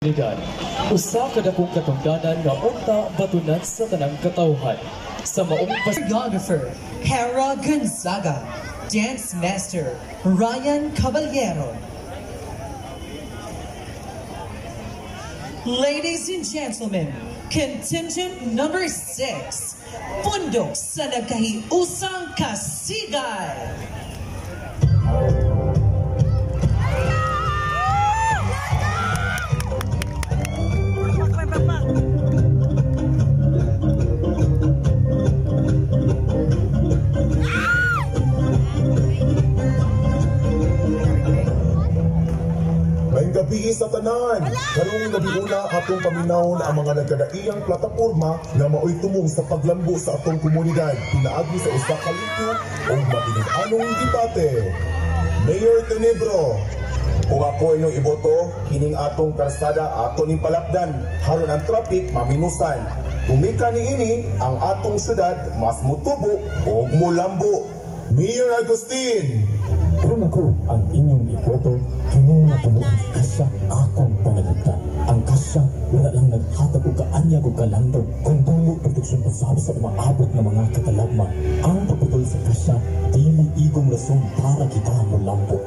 otoridad. Usa ka dakong katungdanan nga unta batunan sa tanang katawhan. Sa maong Choreographer, Hera Gonzaga. Dance Master, Ryan Caballero. Ladies and gentlemen, contingent number 6, Pundok sa Nagkahiusang Kasigay. Gabi sa tanan. Karong gabi una atong paminawon ang mga nagkadaiyang plataporma na maoy tumong sa paglambo sa atong komunidad. Pinaagi sa usa ka linggo o mabinuganong debate. Mayor Tenebro, kung ako inyong iboto, kining atong kalsada ato ning palakdan, haron ang traffic maminusan. Tumika niini ang atong syudad mas mutubo o mulambo. Mayor Agustin, kung ako ang inyong iboto, kinuha ko mo ang kasya akong panalitan. Ang kasya, wala lang naghatag o kaanyag o kalando. Kung dulo proteksyon pasabi sa umaabot na mga katalagma, ang paputol sa kasya, dili igong rason para kita mo lambo.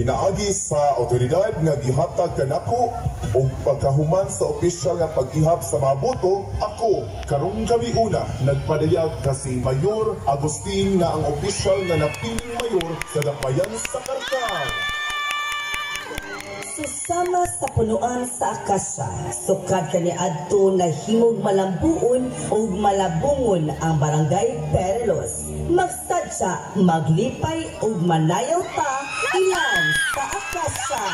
Pinaagi sa otoridad nga gihatag kanako o pagkahuman sa opisyal nga paghihap sa mga boto, ako karong gabi una nagpadayag kasi Mayor Agustin na ang opisyal na napiling mayor sa Dapayan sa Karkar. Susama sa punuan sa Akasya, sukad kani adto na himog malambuon o malabungon ang barangay Perelos. Magsadya, maglipay o manayaw pa ilan sa Akasya.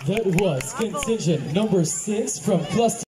That was contingent number 6 from Plus